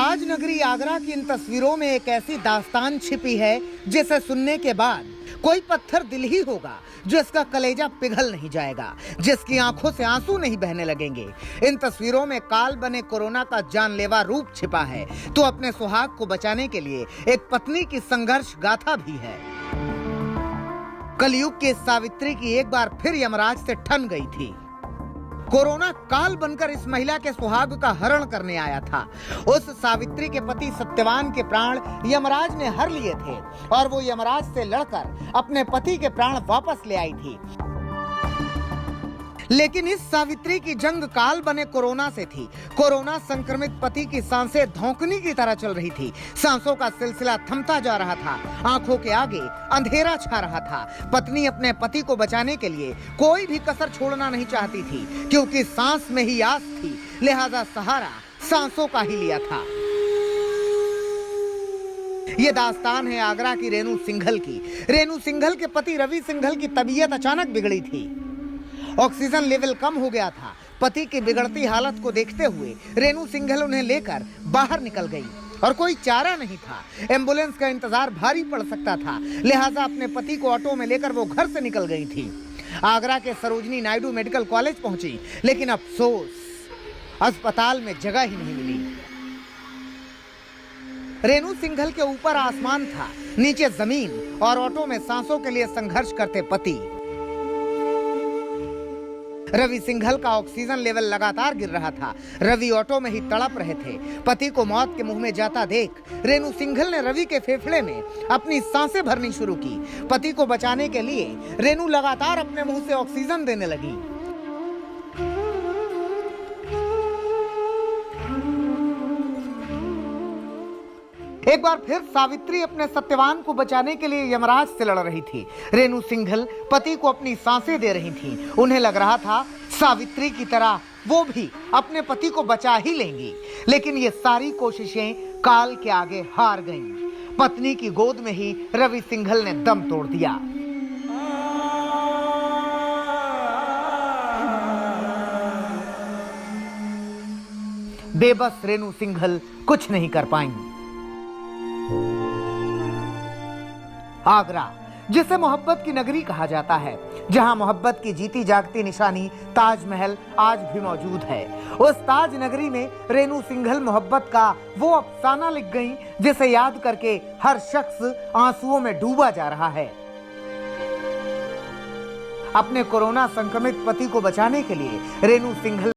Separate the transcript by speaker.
Speaker 1: ताज नगरी आगरा की इन तस्वीरों में एक ऐसी दास्तान छिपी है जिसे सुनने के बाद कोई पत्थर दिल ही होगा जिसका कलेजा पिघल नहीं जाएगा, जिसकी आंखों से आंसू नहीं बहने लगेंगे। इन तस्वीरों में काल बने कोरोना का जानलेवा रूप छिपा है तो अपने सुहाग को बचाने के लिए एक पत्नी की संघर्ष गाथा भी है। कलयुग के सावित्री की एक बार फिर यमराज से ठन गई थी। कोरोना काल बनकर इस महिला के सुहाग का हरण करने आया था। उस सावित्री के पति सत्यवान के प्राण यमराज ने हर लिए थे और वो यमराज से लड़कर अपने पति के प्राण वापस ले आई थी। लेकिन इस सावित्री की जंग काल बने कोरोना से थी। कोरोना संक्रमित पति की सांसें धौंकनी की तरह चल रही थी। सांसों का सिलसिला थमता जा रहा था। आंखों के आगे अंधेरा छा रहा था। पत्नी अपने पति को बचाने के लिए कोई भी कसर छोड़ना नहीं चाहती थी, क्योंकि सांस में ही आस थी, लिहाजा सहारा सांसों का ही लिया था। ये दास्तान है आगरा की रेणु सिंघल की। रेणु सिंघल के पति रवि सिंघल की तबीयत अचानक बिगड़ी थी। ऑक्सीजन लेवल कम हो गया था। पति की बिगड़ती हालत को देखते हुए रेणु सिंघल उन्हें लेकर बाहर निकल गई और कोई चारा नहीं था। एम्बुलेंस का इंतजार भारी पड़ सकता था, लिहाजा अपने पति को ऑटो में लेकर वो घर से निकल गई थी। आगरा के सरोजनी नायडू मेडिकल कॉलेज पहुंची, लेकिन अफसोस, अस्पताल में जगह ही नहीं मिली। रेणु सिंघल के ऊपर आसमान था, नीचे जमीन और ऑटो में सांसों के लिए संघर्ष करते पति। रवि सिंघल का ऑक्सीजन लेवल लगातार गिर रहा था। रवि ऑटो में ही तड़प रहे थे। पति को मौत के मुंह में जाता देख रेणु सिंघल ने रवि के फेफड़े में अपनी सांसें भरनी शुरू की। पति को बचाने के लिए रेणु लगातार अपने मुंह से ऑक्सीजन देने लगी। एक बार फिर सावित्री अपने सत्यवान को बचाने के लिए यमराज से लड़ रही थी। रेणु सिंघल पति को अपनी सांसें दे रही थीं। उन्हें लग रहा था सावित्री की तरह वो भी अपने पति को बचा ही लेंगी, लेकिन ये सारी कोशिशें काल के आगे हार गईं। पत्नी की गोद में ही रवि सिंघल ने दम तोड़ दिया। बेबस रेणु सिंघल कुछ नहीं कर पाईं। आगरा, जिसे मोहब्बत की नगरी कहा जाता है, जहां मोहब्बत की जीती जागती निशानी ताजमहल आज भी मौजूद है, उस ताज नगरी में रेणु सिंघल मोहब्बत का वो अफसाना लिख गईं जिसे याद करके हर शख्स आंसुओं में डूबा जा रहा है। अपने कोरोना संक्रमित पति को बचाने के लिए रेणु सिंघल